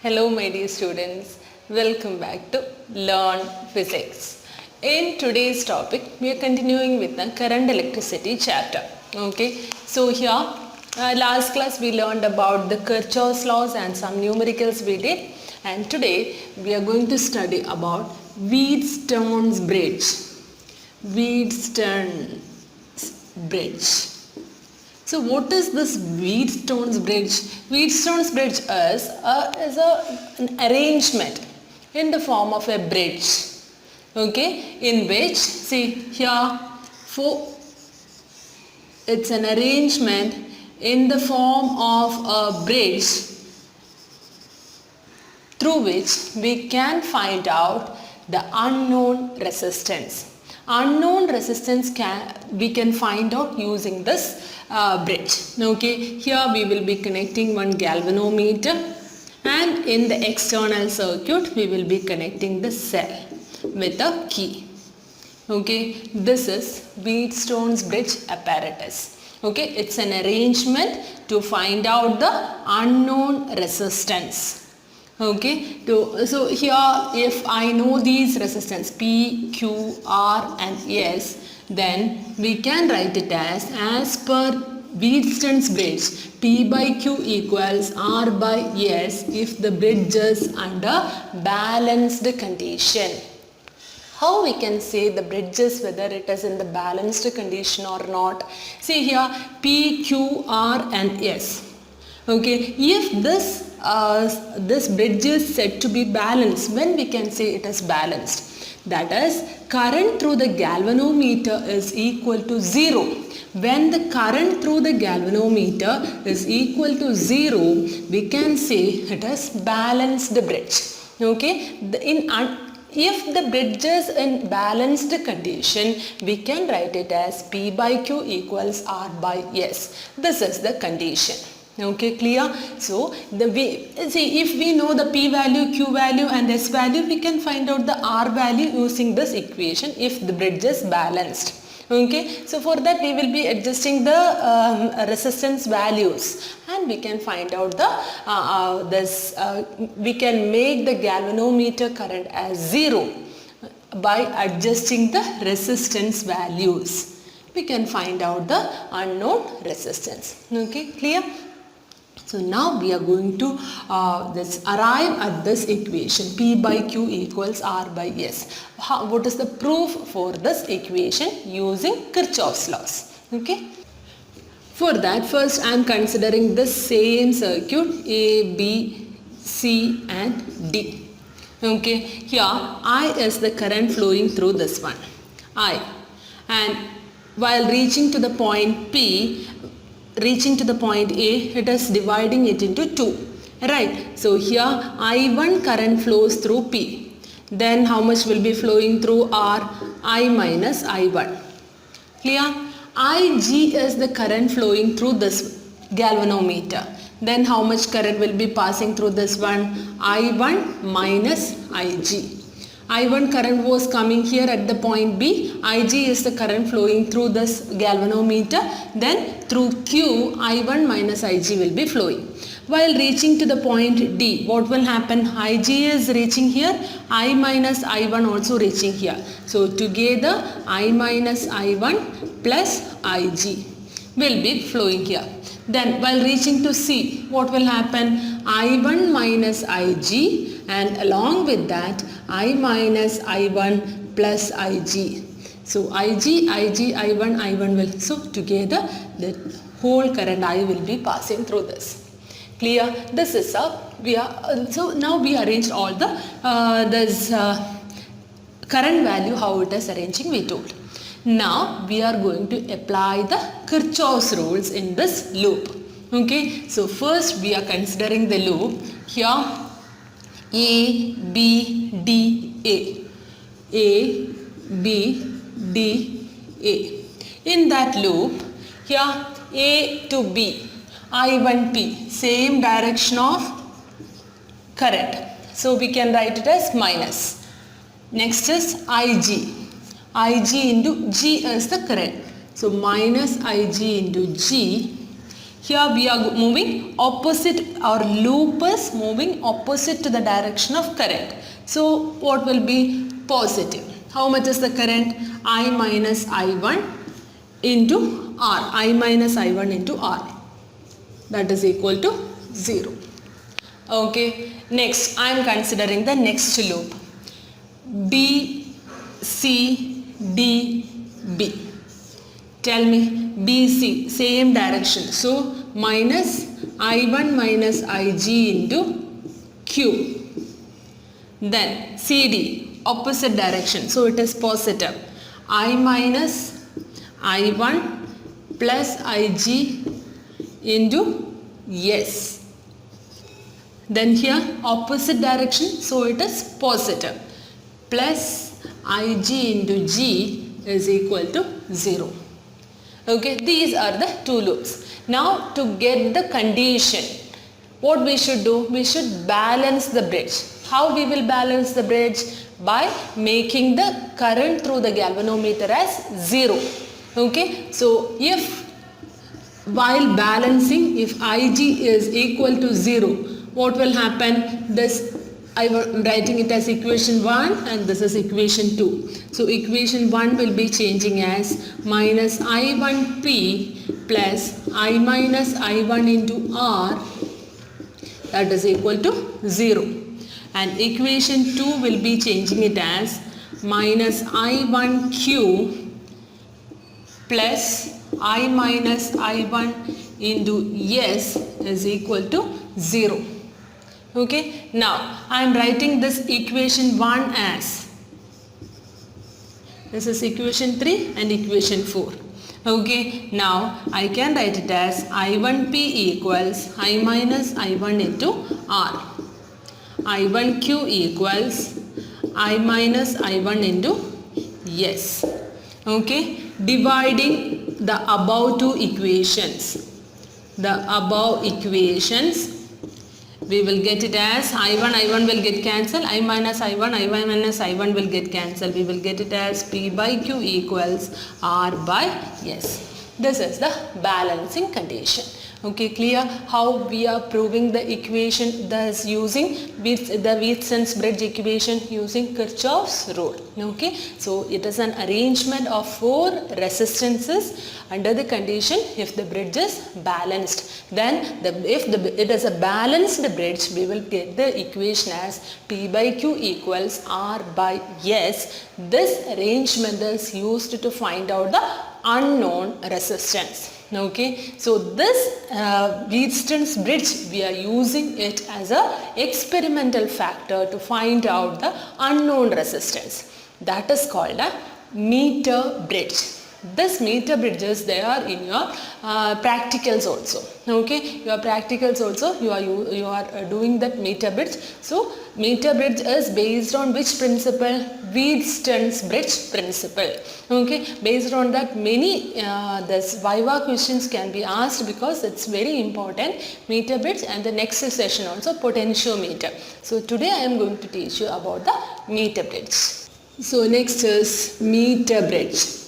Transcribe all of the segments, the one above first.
Hello my dear students, welcome back to Learn Physics. In today's topic, we are continuing with the current electricity chapter. Okay, so here last class we learned about the Kirchhoff's laws and some numericals we did, and today we are going to study about Wheatstone's bridge. Wheatstone's bridge. So what is this Wheatstone's bridge? Wheatstone's bridge is an arrangement in the form of a bridge, okay, in which, see here, it's an arrangement in the form of a bridge through which we can find out the unknown resistance. Unknown resistance we can find out using this bridge. Okay, here we will be connecting one galvanometer, and in the external circuit we will be connecting the cell with a key. Okay, this is Wheatstone's bridge apparatus. Okay, it's an arrangement to find out the unknown resistance. Okay, so here if I know these resistance P, Q, R and S, then we can write it as per Wheatstone's bridge, P by Q equals R by S if the bridge is under balanced condition. How we can say the bridge is whether it is in the balanced condition or not? See here P, Q, R and S. Okay, if this bridge is said to be balanced, when we can say it is balanced? That is, current through the galvanometer is equal to 0. When the current through the galvanometer is equal to 0, we can say it is balanced bridge. Okay, if the bridge is in balanced condition, we can write it as P by Q equals R by S. This is the condition. Okay, clear? So if we know the P value, Q value and S value, we can find out the R value using this equation if the bridge is balanced. Okay, so for that we will be adjusting the resistance values, and we can find out the we can make the galvanometer current as 0 by adjusting the resistance values. We can find out the unknown resistance. Okay, clear? So now we are going to arrive at this equation P by Q equals R by S. What is the proof for this equation using Kirchhoff's laws? Okay. For that, first I am considering the same circuit A, B, C and D. Okay. Here I is the current flowing through this one, I, and while reaching to the point P, reaching to the point A, it is dividing it into 2, right? So here I1 current flows through P, then how much will be flowing through R? I minus I1. Clear? Ig is the current flowing through this galvanometer, then how much current will be passing through this one? I1 minus Ig. I1 current was coming here at the point B, Ig is the current flowing through this galvanometer, then through Q, I1 minus Ig will be flowing. While reaching to the point D, what will happen? Ig is reaching here, I minus I1 also reaching here. So together I minus I1 plus Ig will be flowing here. Then while reaching to C, what will happen? I1 minus Ig, and along with that I minus I1 plus Ig. So Ig, I1, I1 will, so together the whole current I will be passing through this. Clear? This is so now we arranged all the current value, how it is arranging we told. Now we are going to apply the Kirchhoff's rules in this loop. Okay, so first we are considering the loop here A, B, D, A. A, B, D, A. In that loop, here A to B, I1P, same direction of current. So we can write it as minus. Next is Ig. Ig into G is the current. So minus Ig into G. Here we are moving opposite, our loop is moving opposite to the direction of current. So what will be positive? How much is the current? I minus I1 into R. I minus I1 into R. That is equal to 0. Okay. Next, I am considering the next loop. B, C, D, B. Tell me, BC, same direction. So, minus I1 minus IG into Q. Then, CD, opposite direction. So, it is positive. I minus I1 plus IG into S. Then here, opposite direction. So, it is positive. Plus IG into G is equal to 0. Okay, these are the two loops. Now to get the condition, what we should do? We should balance the bridge. How we will balance the bridge? By making the current through the galvanometer as 0. Okay, so if while balancing, if Ig is equal to 0, what will happen? This I am writing it as equation 1 and this is equation 2. So equation 1 will be changing as minus I1P plus I minus I1 into R, that is equal to 0. And equation 2 will be changing it as minus I1Q plus I minus I1 into S is equal to 0. Okay, now I am writing this equation 1 as, this is equation 3 and equation 4. Okay, now I can write it as I1P equals I minus I1 into R. I1Q equals I minus I1 into S. Okay, dividing the above two equations. The above equations, we will get it as I1 will get cancelled, I minus I1 minus I1 will get cancelled. We will get it as P by Q equals R by S. This is the balancing condition. Okay, clear how we are proving the equation, thus using the Wheatstone's bridge equation using Kirchhoff's rule. Okay, so it is an arrangement of 4 resistances under the condition if the bridge is balanced. Then if it is a balanced bridge, we will get the equation as P by Q equals R by S. This arrangement is used to find out the unknown resistance. Okay, so this Wheatstone's bridge, we are using it as a experimental factor to find out the unknown resistance. That is called a meter bridge. This meter bridges, they are in your practicals also. Okay, your practicals also you are doing that meter bridge. So meter bridge is based on which principle? Wheatstone's bridge principle. Okay, based on that many this Viva questions can be asked because it's very important, meter bridge, and the next session also potentiometer. So today I am going to teach you about the meter bridge. So next is meter bridge.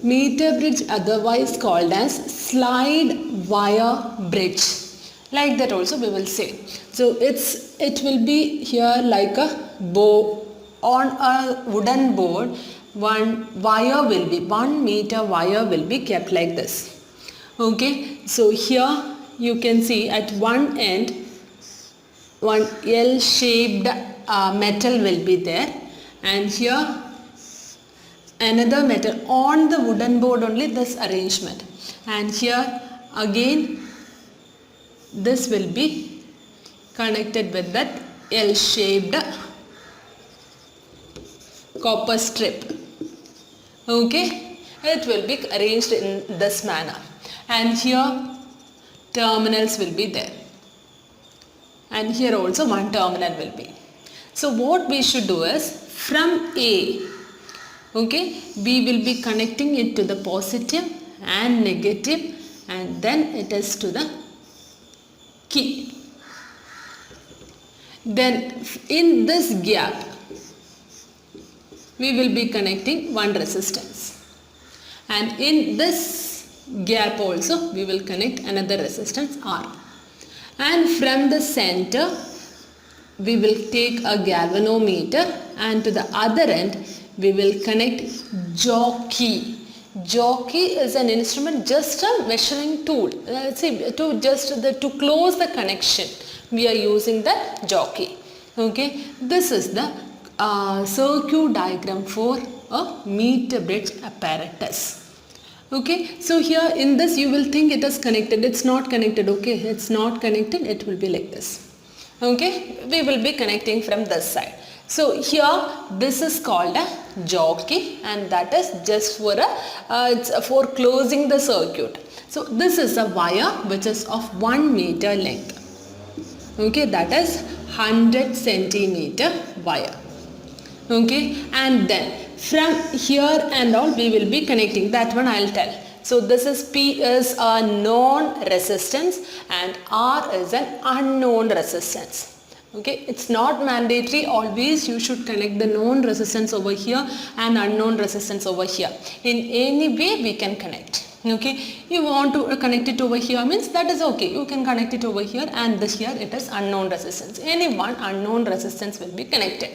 Meter bridge, otherwise called as slide wire bridge. Like that also we will say. So it will be here like a bow. On a wooden board, 1 meter wire will be kept like this. Okay, so here you can see at one end, one L-shaped metal will be there, and here another metal on the wooden board, only this arrangement, and here again this will be connected with that L-shaped copper strip. Okay, it will be arranged in this manner, and here terminals will be there, and here also one terminal will be. So what we should do is, from A, okay, we will be connecting it to the positive and negative, and then it is to the key. Then in this gap we will be connecting one resistance, and in this gap also we will connect another resistance R. And from the center we will take a galvanometer, and to the other end we will connect jockey. Jockey is an instrument, just a measuring tool. To close the connection we are using that jockey. Okay, this is the circuit diagram for a meter bridge apparatus. Okay, so here in this you will think it is connected. It's not connected. Okay, it's not connected. It will be like this. Okay, we will be connecting from this side. So here this is called a jockey, and that is just for it's for closing the circuit. So this is a wire which is of 1 meter length. Okay, that is 100 centimeter wire. Okay, and then from here and all we will be connecting. That one I'll tell. So this is P is a known resistance and R is an unknown resistance. Okay, it's not mandatory. Always you should connect the known resistance over here and unknown resistance over here. In any way we can connect. Okay, you want to connect it over here means that is okay. You can connect it over here, and this here it is unknown resistance. Any one unknown resistance will be connected.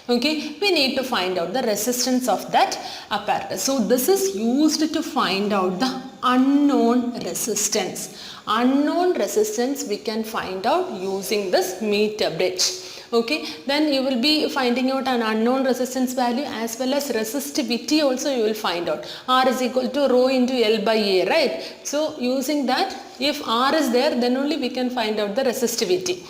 Okay, we need to find out the resistance of that apparatus. So this is used to find out the unknown resistance. Unknown resistance we can find out using this meter bridge. Okay, then you will be finding out an unknown resistance value as well as resistivity also you will find out. R is equal to rho into L by A, right? So using that, if R is there, then only we can find out the resistivity.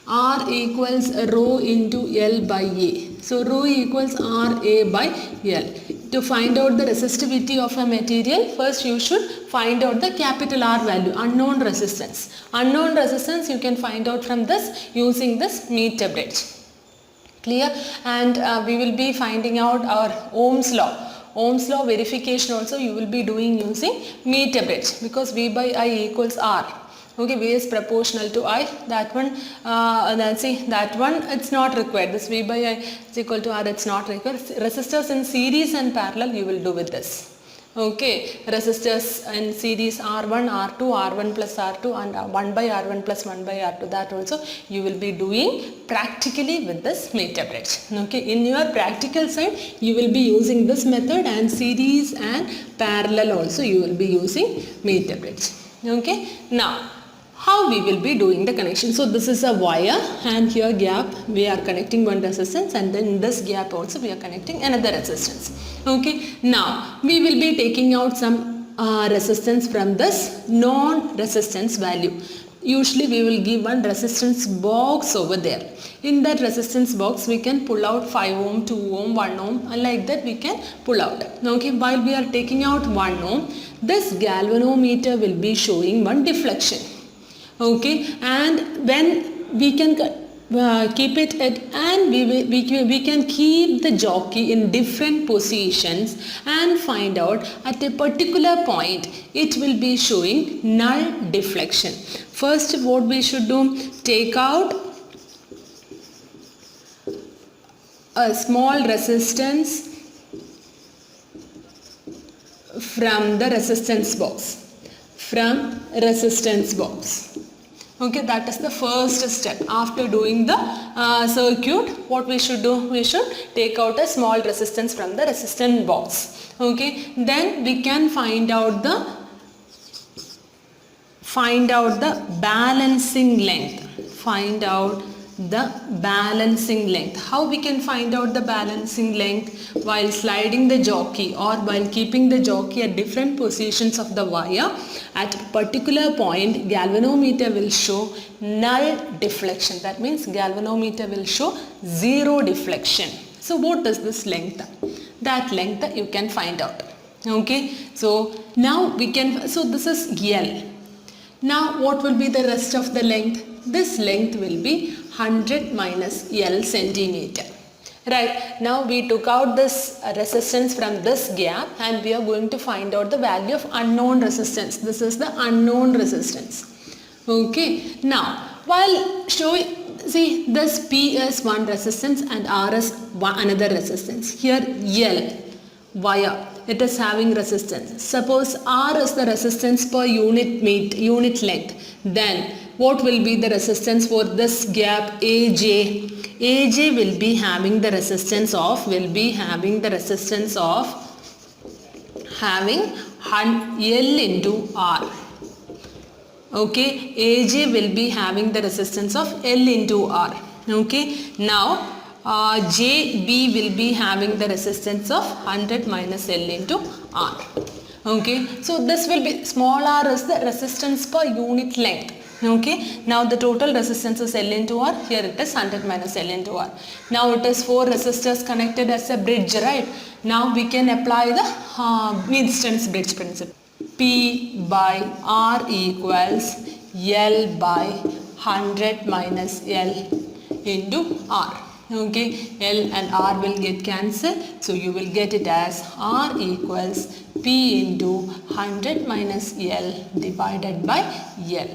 R equals rho into L by A. So rho equals RA by L. To find out the resistivity of a material, first you should find out the capital R value, unknown resistance. Unknown resistance you can find out from this using this meter bridge. Clear? And we will be finding out our Ohm's law. Ohm's law verification also you will be doing using meter bridge, because V by I equals R. Okay, V is proportional to I. That one, that one it's not required. This V by I is equal to R, it's not required. Resistors in series and parallel you will do with this. Okay, resistors in series R1, R2, R1 plus R2 and 1 by R1 plus 1 by R2, that also you will be doing practically with this meter bridge. Okay, in your practical side you will be using this method, and series and parallel also you will be using meter bridge. Okay, now how we will be doing the connection. So this is a wire, and here gap we are connecting one resistance, and then in this gap also we are connecting another resistance. Okay, now we will be taking out some resistance from this non-resistance value. Usually we will give one resistance box over there. In that resistance box we can pull out 5 ohm, 2 ohm, 1 ohm, and like that we can pull out. Okay, while we are taking out 1 ohm, this galvanometer will be showing one deflection. Okay, and when we can keep it at, and we can keep the jockey in different positions and find out at a particular point it will be showing null deflection. First what we should do, take out a small resistance from the resistance box. Okay, that is the first step. After doing the circuit, what we should do, we should take out a small resistance from the resistance box. Okay, then we can find out the balancing length. How we can find out the balancing length? While sliding the jockey or while keeping the jockey at different positions of the wire, at a particular point galvanometer will show null deflection. That means galvanometer will show zero deflection. So what is this length? That length you can find out. Okay, so now we can, so this is L. Now what will be the rest of the length? This length will be 100 minus L centimeter. Right, now we took out this resistance from this gap, and we are going to find out the value of unknown resistance. This is the unknown resistance. Okay, now while showing, see this P is one resistance and R is another resistance. Here L, wire, it is having resistance. Suppose R is the resistance per unit length. Then what will be the resistance for this gap AJ? AJ will be having the resistance of having L into R. Okay, AJ will be having the resistance of L into R. Okay, now JB will be having the resistance of 100 minus L into R. Okay, so this will be, small r is the resistance per unit length. Okay, now the total resistance is L into R. Here it is 100 minus L into R. Now it is 4 resistors connected as a bridge, right? Now we can apply the Wheatstone's bridge principle. P by R equals L by 100 minus L into R. Okay, L and R will get cancelled. So you will get it as R equals P into 100 minus L divided by L.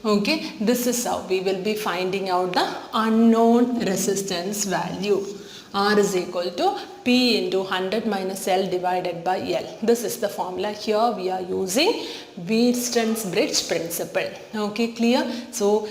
Okay, this is how we will be finding out the unknown resistance value. R is equal to P into 100 minus L divided by L. This is the formula. Here we are using Wheatstone's bridge principle. Okay, clear? So,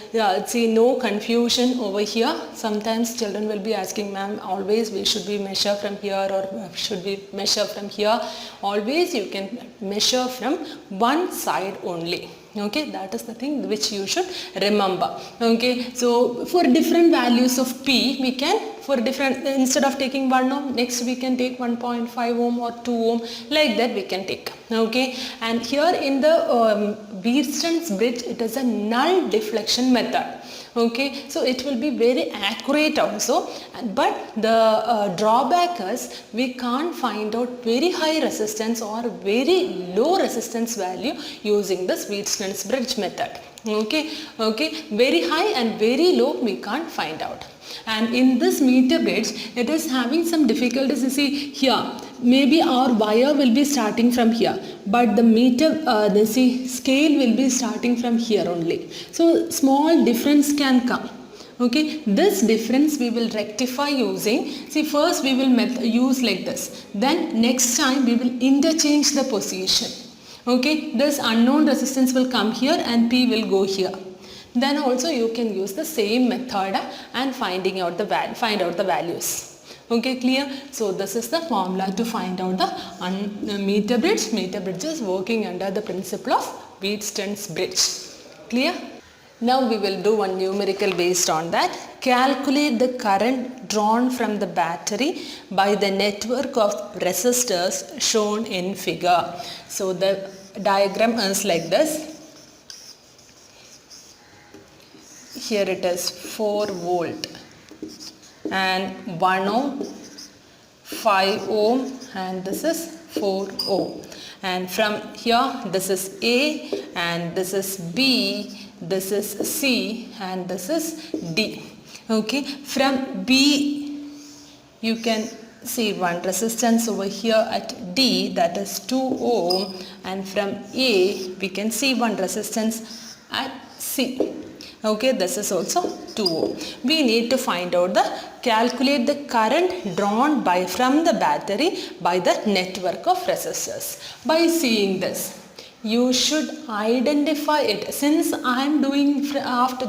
see, no confusion over here. Sometimes children will be asking, ma'am, always we should be measure from here or should we measure from here? Always you can measure from one side only. Okay, that is the thing which you should remember. Okay, so for different values of P, we can, for different, instead of taking 1 ohm, next we can take 1.5 ohm or 2 ohm, like that we can take. Okay, and here in the Wheatstone's bridge, it is a null deflection method. Okay, so it will be very accurate also, but the drawback is we can't find out very high resistance or very low resistance value using this Wheatstone's bridge method. Okay, very high and very low we can't find out. And in this meter bridge, it is having some difficulties. You see here, maybe our wire will be starting from here, but the meter, scale will be starting from here only. So small difference can come. Okay, this difference we will rectify using, see, first we will use like this. Then next time we will interchange the position. Okay, this unknown resistance will come here and P will go here. Then also you can use the same method and find out the values. Okay, clear? So this is the formula to find out the meter bridge. Meter bridge is working under the principle of Wheatstone's bridge. Clear? Now we will do one numerical based on that. Calculate the current drawn from the battery by the network of resistors shown in figure. So the diagram is like this. Here it is 4 volt and 1 ohm, 5 ohm, and this is 4 ohm. And from here this is A and this is B, this is C and this is D. Okay, from B you can see one resistance over here at D, that is 2 ohm, and from A we can see one resistance at C. Okay, this is also 2 ohm. We need to find out calculate the current drawn from the battery by the network of resistors. By seeing this, you should identify it. Since I am doing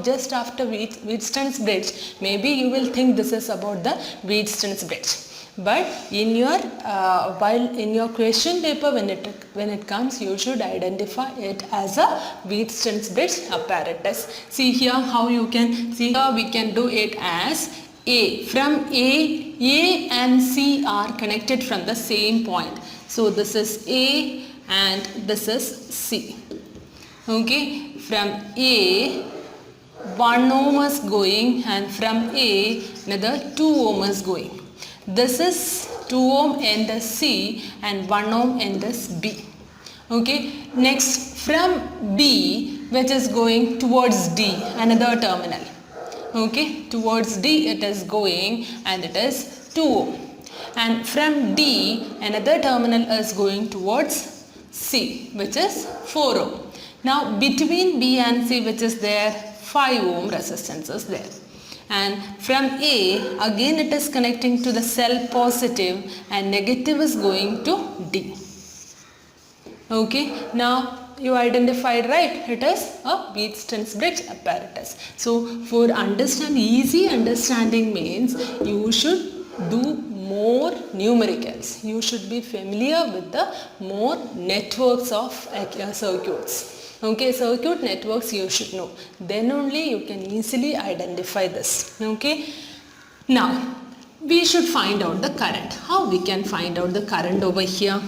just after Wheatstone's bridge, maybe you will think this is about the Wheatstone's bridge. But in your while in your question paper, when it comes, you should identify it as a Wheatstone's bridge apparatus. See here how you can see. Here we can do it as A. From A and C are connected from the same point. So this is A and this is C. Okay, from A 1 ohm is going and from A another 2 ohm is going. This is 2 ohm enters C and 1 ohm enters B. Okay, next from B, which is going towards D, another terminal. Okay, towards D it is going and it is 2 ohm. And from D, another terminal is going towards C, which is 4 ohm. Now between B and C, which is there, 5 ohm resistance is there. And from A, again it is connecting to the cell positive and negative is going to D. Okay, now you identified, right? It is a Wheatstone's bridge apparatus. So for easy understanding means you should do more numericals. You should be familiar with the more networks of circuits. Okay, circuit networks you should know. Then only you can easily identify this. Okay, now we should find out the current. How we can find out the current over here?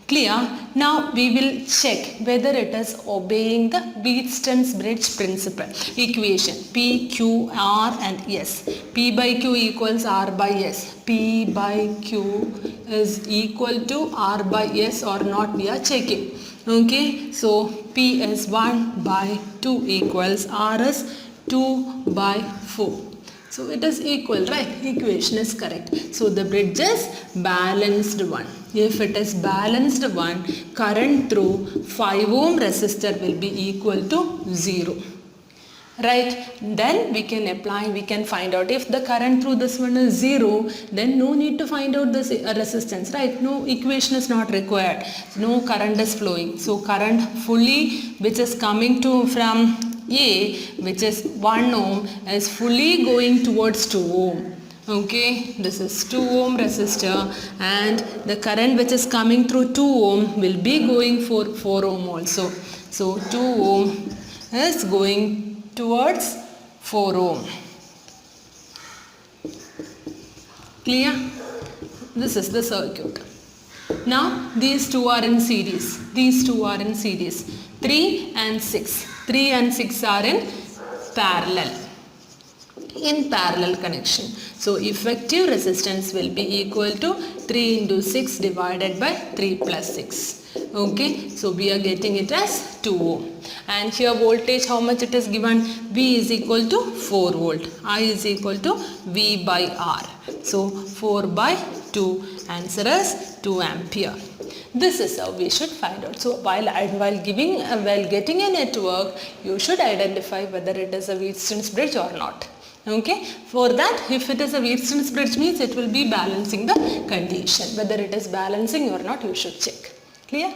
Clear? Now we will check whether it is obeying the Wheatstone's bridge principle. Equation P, Q, R and S. P by Q equals R by S. P by Q is equal to R by S or not, we are checking. Okay, so P is 1 by 2 equals R is 2 by 4. So it is equal, right? Equation is correct. So the bridge is balanced one. If it is balanced one, current through 5 ohm resistor will be equal to 0. Right? Then we can apply, we can find out if the current through this one is 0, then no need to find out this resistance, right? No equation is not required. No current is flowing. So current fully which is coming to from A, which is 1 ohm, is fully going towards 2 ohm. Okay, this is 2 ohm resistor and the current which is coming through 2 ohm will be going for 4 ohm also. So 2 ohm is going towards 4 ohm. Clear? This is the circuit. Now these two are in series. These two are in series. 3 and 6. 3 and 6 are in parallel. In parallel connection. So effective resistance will be equal to 3 into 6 divided by 3 plus 6. Okay, so we are getting it as 2 ohm. And here voltage, how much it is given? V is equal to 4 volt. I is equal to V by R. So 4 by 2, answer is 2 ampere. This is how we should find out. So while getting a network, you should identify whether it is a Wheatstone's bridge or not. Okay, for that, if it is a Wheatstone's bridge means it will be balancing the condition. Whether it is balancing or not, you should check. Clear?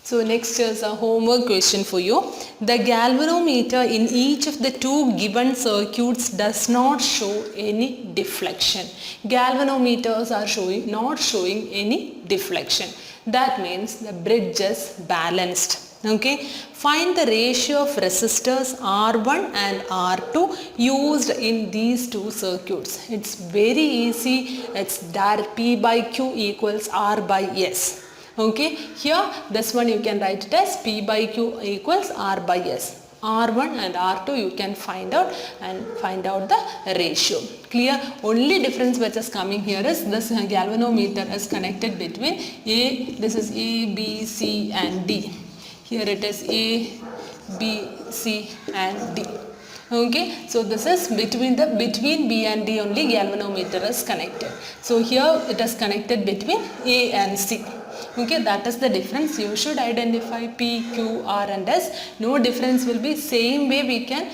So next is a homework question for you. The galvanometer in each of the two given circuits does not show any deflection. Galvanometers are not showing any deflection. That means the bridge is balanced. Okay, find the ratio of resistors R1 and R2 used in these two circuits. It's very easy. It's direct. P by Q equals R by S. Okay, here this one you can write it as P by Q equals R by S. R1 and R2 you can find out and find out the ratio. Clear? Only difference which is coming here is this galvanometer is connected between A, this is A, B, C and D. Here it is A, B, C and D. Okay, so this is between B and D only galvanometer is connected. So here it is connected between A and C. Okay, that is the difference. You should identify P, Q, R and S. No difference will be same way we can,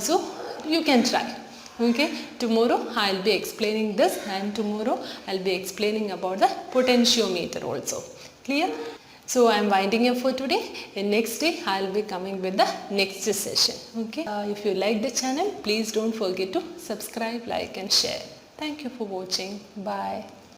so you can try. Okay, tomorrow I will be explaining this and tomorrow I will be explaining about the potentiometer also. Clear? So I am winding up for today. In next day I will be coming with the next session. Okay, if you like the channel, please don't forget to subscribe, like and share. Thank you for watching. Bye.